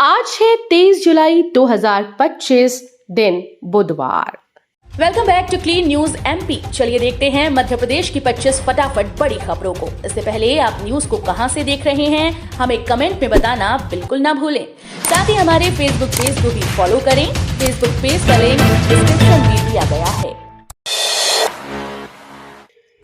आज है 23 जुलाई 2025 दिन बुधवार। Welcome back to clean news MP. चलिए देखते हैं मध्य प्रदेश की 25 फटाफट बड़ी खबरों को। इससे पहले आप न्यूज को कहां से देख रहे हैं हमें कमेंट में बताना बिल्कुल ना भूलें। साथ ही हमारे फेसबुक पेज को भी फॉलो करें। फेसबुक पेज का लिंक डिस्क्रिप्शन में दिया गया है।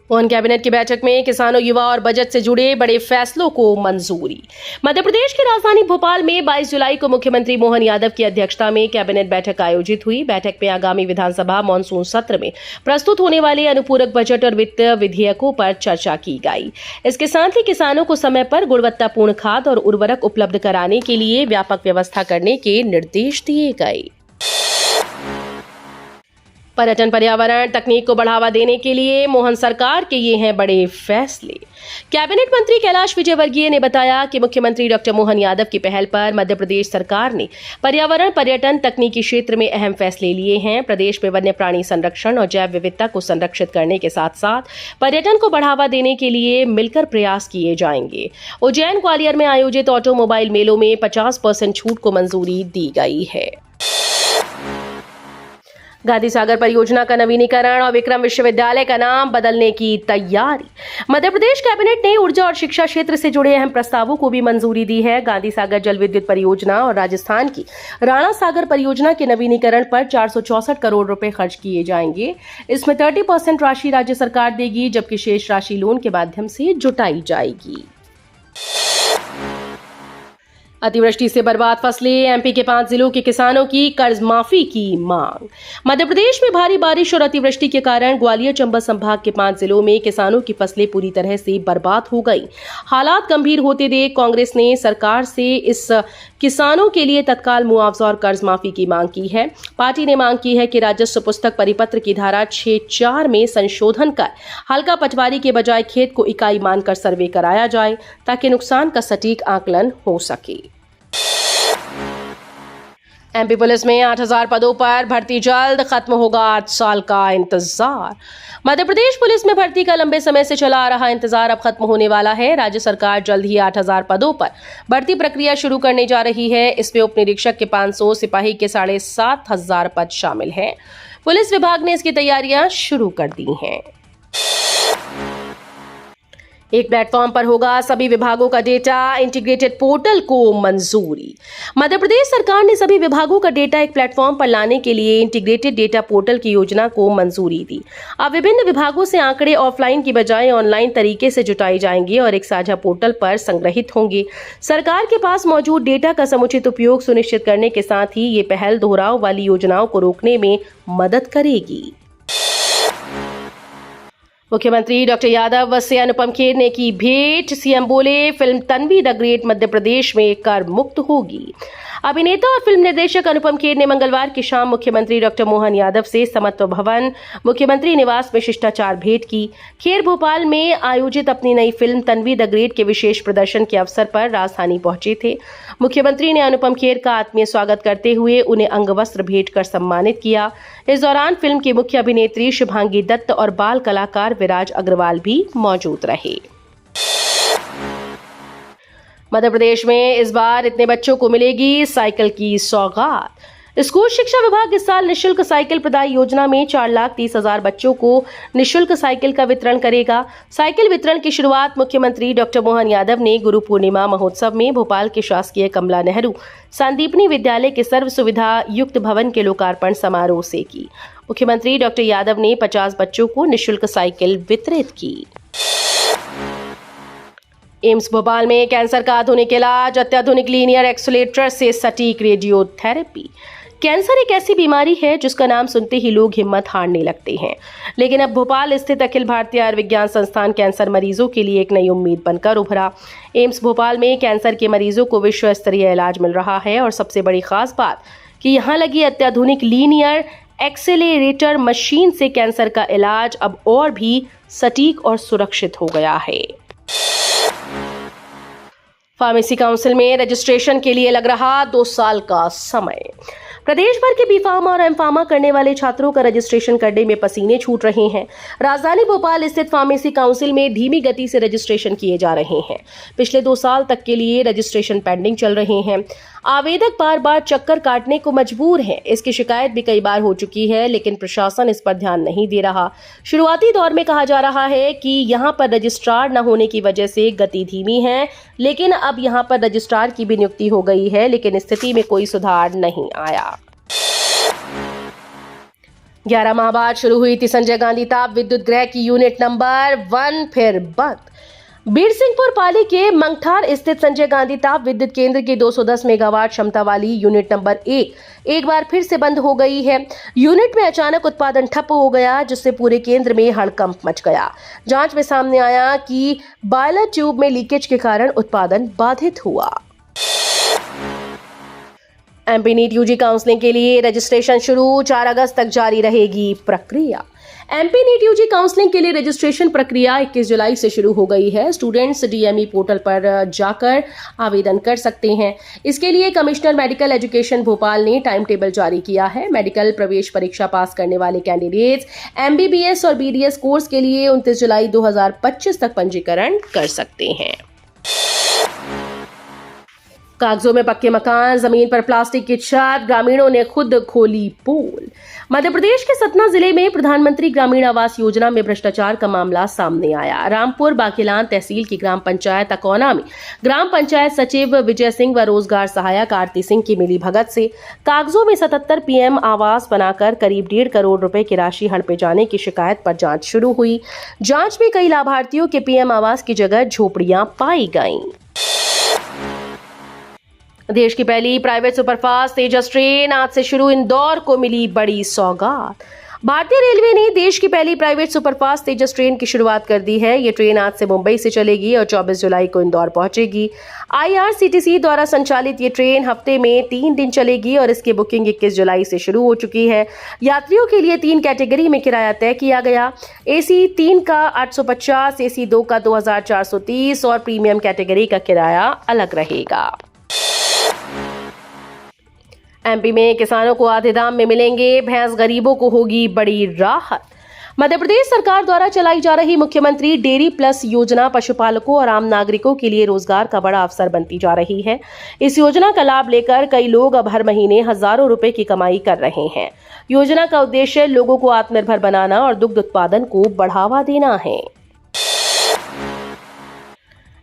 मोहन कैबिनेट की बैठक में किसानों, युवा और बजट से जुड़े बड़े फैसलों को मंजूरी। मध्य प्रदेश की राजधानी भोपाल में 22 जुलाई को मुख्यमंत्री मोहन यादव की अध्यक्षता में कैबिनेट बैठक आयोजित हुई। बैठक में आगामी विधानसभा मानसून सत्र में प्रस्तुत होने वाले अनुपूरक बजट और वित्त विधेयकों पर चर्चा की गई। इसके साथ ही किसानों को समय पर गुणवत्तापूर्ण खाद और उर्वरक उपलब्ध कराने के लिए व्यापक व्यवस्था करने के निर्देश दिए गए। पर्यटन, पर्यावरण, तकनीक को बढ़ावा देने के लिए मोहन सरकार के ये हैं बड़े फैसले। कैबिनेट मंत्री कैलाश विजयवर्गीय ने बताया कि मुख्यमंत्री डॉक्टर मोहन यादव की पहल पर मध्य प्रदेश सरकार ने पर्यावरण, पर्यटन, तकनीकी क्षेत्र में अहम फैसले लिए हैं। प्रदेश में वन्य प्राणी संरक्षण और जैव विविधता को संरक्षित करने के साथ साथ पर्यटन को बढ़ावा देने के लिए मिलकर प्रयास किए जाएंगे। उज्जैन, ग्वालियर में आयोजित ऑटोमोबाइल मेलों में 50% छूट को मंजूरी दी गई है। गांधी सागर परियोजना का नवीनीकरण और विक्रम विश्वविद्यालय का नाम बदलने की तैयारी। मध्य प्रदेश कैबिनेट ने ऊर्जा और शिक्षा क्षेत्र से जुड़े अहम प्रस्तावों को भी मंजूरी दी है। गांधी सागर जल विद्युत परियोजना और राजस्थान की राणा सागर परियोजना के नवीनीकरण पर 464 करोड़ रुपए खर्च किए जाएंगे। इसमें 30% राशि राज्य सरकार देगी, जबकि शेष राशि लोन के माध्यम से जुटाई जाएगी। अतिवृष्टि से बर्बाद फसलें, एमपी के 5 जिलों के किसानों की कर्ज माफी की मांग। मध्य प्रदेश में भारी बारिश और अतिवृष्टि के कारण ग्वालियर, चंबल संभाग के 5 जिलों में किसानों की फसलें पूरी तरह से बर्बाद हो गई। हालात गंभीर होते देख कांग्रेस ने सरकार से इस किसानों के लिए तत्काल मुआवजा और कर्ज माफी की मांग की है। पार्टी ने मांग की है कि राजस्व पुस्तक परिपत्र की धारा 6(4) में संशोधन कर हल्का पटवारी के बजाय खेत को इकाई मानकर सर्वे कराया जाए, ताकि नुकसान का सटीक आकलन हो सके। एमपी पुलिस में 8000 पदों पर भर्ती जल्द, खत्म होगा 8 साल का इंतजार। मध्य प्रदेश पुलिस में भर्ती का लंबे समय से चला आ रहा इंतजार अब खत्म होने वाला है। राज्य सरकार जल्द ही 8000 पदों पर भर्ती प्रक्रिया शुरू करने जा रही है। इसमें उप निरीक्षक के 500, सिपाही के 7500 पद शामिल हैं। पुलिस विभाग ने इसकी तैयारियां शुरू कर दी हैं। एक प्लेटफॉर्म पर होगा सभी विभागों का डेटा, इंटीग्रेटेड पोर्टल को मंजूरी। मध्य प्रदेश सरकार ने सभी विभागों का डेटा एक प्लेटफॉर्म पर लाने के लिए इंटीग्रेटेड डेटा पोर्टल की योजना को मंजूरी दी। अब विभिन्न विभागों से आंकड़े ऑफलाइन की बजाय ऑनलाइन तरीके से जुटाए जाएंगे और एक साझा पोर्टल पर संग्रहित होंगे। सरकार के पास मौजूद डेटा का समुचित उपयोग सुनिश्चित करने के साथ ही ये पहल दोहराव वाली योजनाओं को रोकने में मदद करेगी। मुख्यमंत्री डॉक्टर यादव से अनुपम खेर ने की भेंट। सीएम बोले, film Tanvi the great Madhya Pradesh में कर मुक्त होगी। अभिनेता और फिल्म निर्देशक अनुपम खेर ने मंगलवार की शाम मुख्यमंत्री डॉक्टर मोहन यादव से समत्व भवन मुख्यमंत्री निवास में शिष्टाचार भेंट की। खेर भोपाल में आयोजित अपनी नई फिल्म तन्वी द ग्रेट के विशेष प्रदर्शन के अवसर पर राजधानी पहुंचे थे। मुख्यमंत्री ने अनुपम खेर का आत्मीय स्वागत करते हुए उन्हें अंगवस्त्र भेंट कर सम्मानित किया। इस दौरान फिल्म की मुख्य अभिनेत्री शुभांगी दत्त और बाल कलाकार विराज अग्रवाल भी मौजूद रहे। मध्य प्रदेश में इस बार इतने बच्चों को मिलेगी साइकिल की सौगात। स्कूल शिक्षा विभाग इस साल निःशुल्क साइकिल प्रदाय योजना में 4,30,000 बच्चों को निःशुल्क साइकिल का वितरण करेगा। साइकिल वितरण की शुरुआत मुख्यमंत्री डॉक्टर मोहन यादव ने गुरु पूर्णिमा महोत्सव में भोपाल के शासकीय कमला नेहरू संदीपनी विद्यालय के सर्व सुविधा युक्त भवन के लोकार्पण समारोह से की। मुख्यमंत्री डॉक्टर यादव ने 50 बच्चों को निःशुल्क साइकिल वितरित की। एम्स भोपाल में कैंसर का आधुनिक इलाज, अत्याधुनिक लीनियर एक्सेलेरेटर से सटीक रेडियोथेरेपी। कैंसर एक ऐसी बीमारी है जिसका नाम सुनते ही लोग हिम्मत हारने लगते हैं, लेकिन अब भोपाल स्थित अखिल भारतीय आयुर्विज्ञान संस्थान कैंसर मरीजों के लिए एक नई उम्मीद बनकर उभरा। एम्स भोपाल में कैंसर के मरीजों को विश्व स्तरीय इलाज मिल रहा है और सबसे बड़ी खास बात कि यहाँ लगी अत्याधुनिक लीनियर एक्सेलेरेटर मशीन से कैंसर का इलाज अब और भी सटीक और सुरक्षित हो गया है। फार्मेसी काउंसिल में रजिस्ट्रेशन के लिए लग रहा 2 साल का समय। प्रदेश भर के बी.फार्मा और एम.फार्मा करने वाले छात्रों का रजिस्ट्रेशन करने में पसीने छूट रहे हैं। राजधानी भोपाल स्थित फार्मेसी काउंसिल में धीमी गति से रजिस्ट्रेशन किए जा रहे हैं। पिछले 2 साल तक के लिए रजिस्ट्रेशन पेंडिंग चल रहे हैं। आवेदक बार बार चक्कर काटने को मजबूर हैं। इसकी शिकायत भी कई बार हो चुकी है, लेकिन प्रशासन इस पर ध्यान नहीं दे रहा। शुरुआती दौर में कहा जा रहा है कि यहां पर रजिस्ट्रार न होने की वजह से गति धीमी है, लेकिन अब यहां पर रजिस्ट्रार की भी नियुक्ति हो गई है, लेकिन स्थिति में कोई सुधार नहीं आया। 11 माह बाद शुरू हुई थी संजय गांधी ताप विद्युत गृह की यूनिट नंबर 1 फिर बंद। बीरसिंहपुर पाली के मंगठार स्थित संजय गांधी ताप विद्युत केंद्र की 210 मेगावाट क्षमता वाली यूनिट नंबर 1 एक बार फिर से बंद हो गई है। यूनिट में अचानक उत्पादन ठप हो गया, जिससे पूरे केंद्र में हड़कंप मच गया। जांच में सामने आया कि बॉयलर ट्यूब में लीकेज के कारण उत्पादन बाधित हुआ। एमपी नीट यूजी काउंसलिंग के लिए रजिस्ट्रेशन शुरू, 4 अगस्त तक जारी रहेगी प्रक्रिया। एमपी नीट यूजी काउंसलिंग के लिए रजिस्ट्रेशन प्रक्रिया 21 जुलाई से शुरू हो गई है। स्टूडेंट्स डीएमई पोर्टल पर जाकर आवेदन कर सकते हैं। इसके लिए कमिश्नर मेडिकल एजुकेशन भोपाल ने टाइम टेबल जारी किया है। मेडिकल प्रवेश परीक्षा पास करने वाले कैंडिडेट्स एमबीबीएस और बीडीएस कोर्स के लिए 29 जुलाई 2025 तक पंजीकरण कर सकते हैं। कागजों में पक्के मकान, जमीन पर प्लास्टिक की छत, ग्रामीणों ने खुद खोली पोल। मध्य प्रदेश के सतना जिले में प्रधानमंत्री ग्रामीण आवास योजना में भ्रष्टाचार का मामला सामने आया। रामपुर बाकेलान तहसील की ग्राम पंचायत अकौना में ग्राम पंचायत सचिव विजय सिंह व रोजगार सहायक आरती सिंह की मिली भगत से कागजों में 77 पीएम आवास बनाकर करीब 1.5 करोड़ रुपए की राशि हड़पे जाने की शिकायत पर जांच शुरू हुई। जांच में कई लाभार्थियों के पीएम आवास की जगह झोपड़ियां पाई गईं। देश की पहली प्राइवेट सुपरफास्ट तेजस ट्रेन आज से शुरू, इंदौर को मिली बड़ी सौगात। भारतीय रेलवे ने देश की पहली प्राइवेट सुपरफास्ट तेजस ट्रेन की शुरुआत कर दी है। ये ट्रेन आज से मुंबई से चलेगी और 24 जुलाई को इंदौर पहुंचेगी। आईआरसीटीसी द्वारा संचालित ये ट्रेन हफ्ते में 3 दिन चलेगी और इसकी बुकिंग 21 जुलाई से शुरू हो चुकी है। यात्रियों के लिए 3 कैटेगरी में किराया तय किया गया। एसी 3 का 850, एसी 2 का 2430 और प्रीमियम कैटेगरी का किराया अलग रहेगा। एमपी में किसानों को आधे दाम में मिलेंगे भैंस, गरीबों को होगी बड़ी राहत। मध्य प्रदेश सरकार द्वारा चलाई जा रही मुख्यमंत्री डेयरी प्लस योजना पशुपालकों और आम नागरिकों के लिए रोजगार का बड़ा अवसर बनती जा रही है। इस योजना का लाभ लेकर कई लोग अब हर महीने हजारों रुपए की कमाई कर रहे हैं। योजना का उद्देश्य लोगों को आत्मनिर्भर बनाना और दुग्ध उत्पादन को बढ़ावा देना है।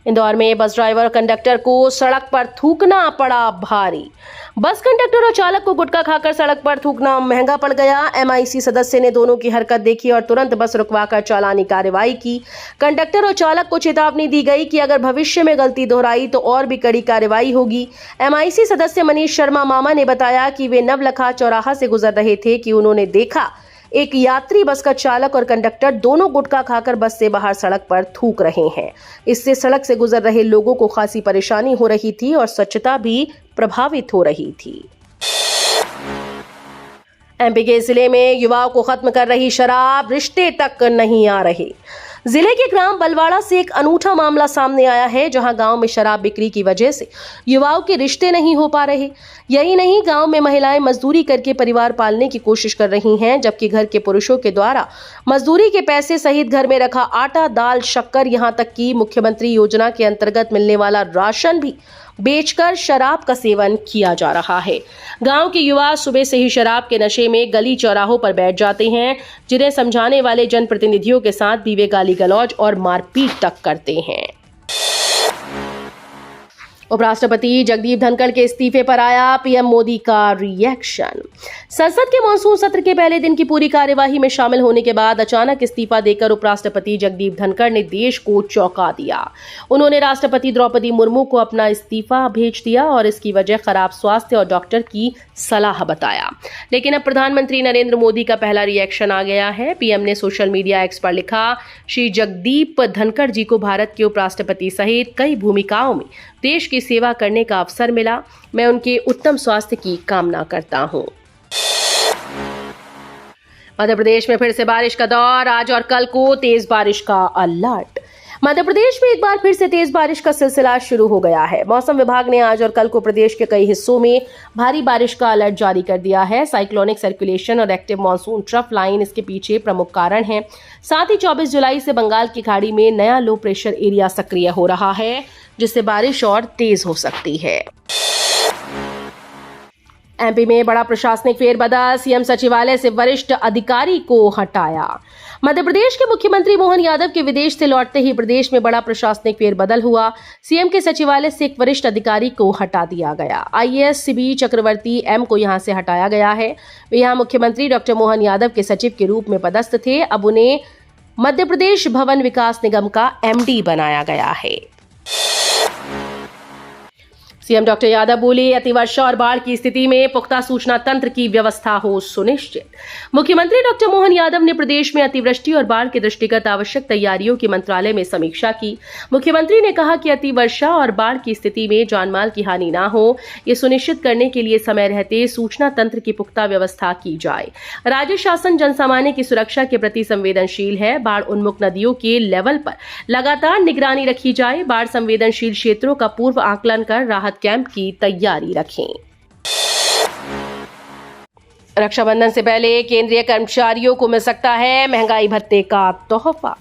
इंदौर में बस ड्राइवर और कंडक्टर को सड़क पर थूकना पड़ा भारी। बस कंडक्टर और चालक को गुटखा खाकर सड़क पर थूकना महंगा पड़ गया। एमआईसी सदस्य ने दोनों की हरकत देखी और तुरंत बस रुकवाकर चालानी कार्रवाई की। कंडक्टर और चालक को चेतावनी दी गई कि अगर भविष्य में गलती दोहराई तो और भी कड़ी कार्रवाई होगी। एमआईसी सदस्य मनीष शर्मा मामा ने बताया कि वे नवलखा चौराहा से गुजर रहे थे कि उन्होंने देखा एक यात्री बस का चालक और कंडक्टर दोनों गुटखा खाकर बस से बाहर सड़क पर थूक रहे हैं। इससे सड़क से गुजर रहे लोगों को खासी परेशानी हो रही थी और स्वच्छता भी प्रभावित हो रही थी। एमपी के जिले में युवाओं को खत्म कर रही शराब, रिश्ते तक नहीं आ रहे। जिले के ग्राम बलवाड़ा से एक अनूठा मामला सामने आया है, जहां गांव में शराब बिक्री की वजह से युवाओं के रिश्ते नहीं हो पा रहे। यही नहीं, गांव में महिलाएं मजदूरी करके परिवार पालने की कोशिश कर रही हैं, जबकि घर के पुरुषों के द्वारा मजदूरी के पैसे सहित घर में रखा आटा, दाल, शक्कर, यहां तक कि मुख्यमंत्री योजना के अंतर्गत मिलने वाला राशन भी बेचकर शराब का सेवन किया जा रहा है। गांव के युवा सुबह से ही शराब के नशे में गली चौराहों पर बैठ जाते हैं, जिन्हें समझाने वाले जनप्रतिनिधियों के साथ भी वे गाली गलौज और मारपीट तक करते हैं। उपराष्ट्रपति जगदीप धनखड़ के इस्तीफे पर आया पीएम मोदी का रिएक्शन। संसद के मॉनसून सत्र के पहले दिन की पूरी कार्यवाही में शामिल होने के बाद अचानक इस्तीफा देकर उपराष्ट्रपति जगदीप धनखड़ ने देश को चौंका दिया। उन्होंने राष्ट्रपति द्रौपदी मुर्मू को अपना इस्तीफा भेज दिया और इसकी वजह खराब स्वास्थ्य और डॉक्टर की सलाह बताया। लेकिन अब प्रधानमंत्री नरेंद्र मोदी का पहला रिएक्शन आ गया है। पीएम ने सोशल मीडिया एक्स पर लिखा, श्री जगदीप धनखड़ जी को भारत के उपराष्ट्रपति सहित कई भूमिकाओं में देश की सेवा करने का अवसर मिला। मैं उनके उत्तम स्वास्थ्य की कामना करता हूं। मध्य प्रदेश में फिर से बारिश का दौर, आज और कल को तेज बारिश का अलर्ट। मध्य प्रदेश में एक बार फिर से तेज बारिश का सिलसिला शुरू हो गया है। मौसम विभाग ने आज और कल को प्रदेश के कई हिस्सों में भारी बारिश का अलर्ट जारी कर दिया है। साइक्लोनिक सर्कुलेशन और एक्टिव मॉनसून ट्रफ लाइन इसके पीछे प्रमुख कारण हैं। साथ ही 24 जुलाई से बंगाल की खाड़ी में नया लो प्रेशर एरिया सक्रिय हो रहा है, जिससे बारिश और तेज हो सकती है। एमपी में बड़ा प्रशासनिक फेरबदल, सीएम सचिवालय से वरिष्ठ अधिकारी को हटाया। मध्य प्रदेश के मुख्यमंत्री मोहन यादव के विदेश से लौटते ही प्रदेश में बड़ा प्रशासनिक फेरबदल हुआ। सीएम के सचिवालय से एक वरिष्ठ अधिकारी को हटा दिया गया। आईएएस सीबी चक्रवर्ती एम को यहां से हटाया गया है। वे यहां मुख्यमंत्री डॉक्टर मोहन यादव के सचिव के रूप में पदस्थ थे। अब उन्हें मध्य प्रदेश भवन विकास निगम का एमडी बनाया गया है। सीएम डॉक्टर यादव बोले, अतिवर्षा और बाढ़ की स्थिति में पुख्ता सूचना तंत्र की व्यवस्था हो सुनिश्चित। मुख्यमंत्री डॉक्टर मोहन यादव ने प्रदेश में अतिवृष्टि और बाढ़ के दृष्टिगत आवश्यक तैयारियों की मंत्रालय में समीक्षा की। मुख्यमंत्री ने कहा कि अतिवर्षा और बाढ़ की स्थिति में जानमाल की हानि न हो, ये सुनिश्चित करने के लिए समय रहते सूचना तंत्र की पुख्ता व्यवस्था की जाए। राज्य शासन जनसामान्य की सुरक्षा के प्रति संवेदनशील है। बाढ़ उन्मुख नदियों के लेवल पर लगातार निगरानी रखी जाए। बाढ़ संवेदनशील क्षेत्रों का पूर्व आकलन कर राहत कैंप की तैयारी रखें। रक्षाबंधन से पहले केंद्रीय कर्मचारियों को मिल सकता है महंगाई भत्ते का तोहफा।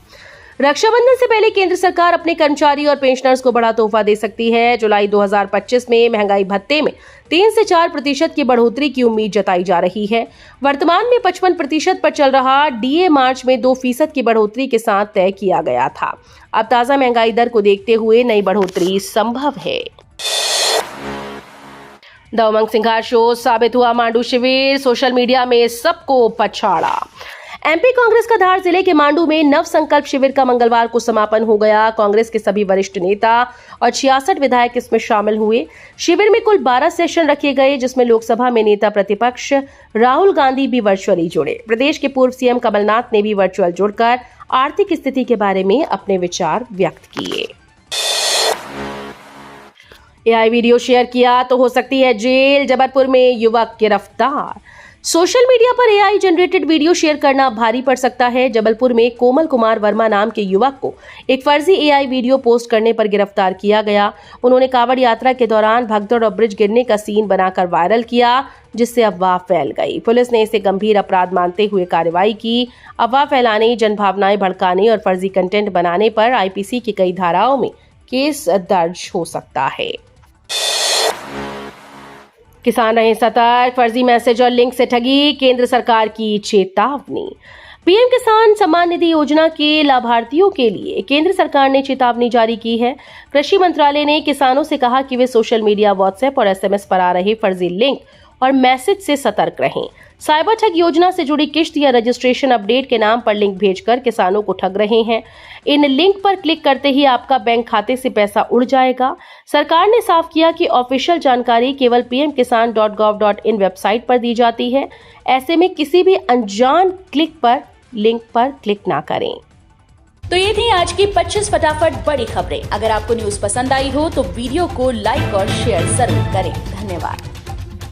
रक्षाबंधन से पहले केंद्र सरकार अपने कर्मचारी और पेंशनर्स को बड़ा तोहफा दे सकती है। जुलाई 2025 में महंगाई भत्ते में 3 से 4% की बढ़ोतरी की उम्मीद जताई जा रही है। वर्तमान में 55% पर चल रहा डीए मार्च में 2% की बढ़ोतरी के साथ तय किया गया था। अब ताजा महंगाई दर को देखते हुए नई बढ़ोतरी संभव है। दमंग सिंघार शो साबित हुआ मांडू शिविर, सोशल मीडिया में सबको पछाड़ा। एमपी कांग्रेस का धार जिले के मांडू में नव संकल्प शिविर का मंगलवार को समापन हो गया। कांग्रेस के सभी वरिष्ठ नेता और 66 विधायक इसमें शामिल हुए। शिविर में कुल 12 सेशन रखे गए, जिसमें लोकसभा में नेता प्रतिपक्ष राहुल गांधी भी वर्चुअली जुड़े। प्रदेश के पूर्व सीएम कमलनाथ ने भी वर्चुअल जुड़कर आर्थिक स्थिति के बारे में अपने विचार व्यक्त किए। एआई वीडियो शेयर किया तो हो सकती है जेल, जबलपुर में युवक गिरफ्तार। सोशल मीडिया पर एआई जनरेटेड वीडियो शेयर करना भारी पड़ सकता है। जबलपुर में कोमल कुमार वर्मा नाम के युवक को एक फर्जी एआई वीडियो पोस्ट करने पर गिरफ्तार किया गया। उन्होंने कांवड़ यात्रा के दौरान भगदड़ और ब्रिज गिरने का सीन बनाकर वायरल किया, जिससे अफवाह फैल गई। पुलिस ने इसे गंभीर अपराध मानते हुए कार्रवाई की। अफवाह फैलाने, जनभावनाएं भड़काने और फर्जी कंटेंट बनाने पर आईपीसी की कई धाराओं में केस दर्ज हो सकता है। किसान रहे सतर्क, फर्जी मैसेज और लिंक से ठगी, केंद्र सरकार की चेतावनी। पीएम किसान सम्मान निधि योजना के लाभार्थियों के लिए केंद्र सरकार ने चेतावनी जारी की है। कृषि मंत्रालय ने किसानों से कहा कि वे सोशल मीडिया, व्हाट्सएप और एसएमएस पर आ रहे फर्जी लिंक और मैसेज से सतर्क रहें। साइबर ठग योजना से जुड़ी किश्त या रजिस्ट्रेशन अपडेट के नाम पर लिंक भेजकर किसानों को ठग रहे हैं। इन लिंक पर क्लिक करते ही आपका बैंक खाते से पैसा उड़ जाएगा। सरकार ने साफ किया कि ऑफिशियल जानकारी केवल pmkisan.gov.in वेबसाइट पर दी जाती है। ऐसे में किसी भी अनजान लिंक पर क्लिक ना करें। तो ये थी आज की 25 फटाफट बड़ी खबरें। अगर आपको न्यूज पसंद आई हो तो वीडियो को लाइक और शेयर जरूर करें। धन्यवाद।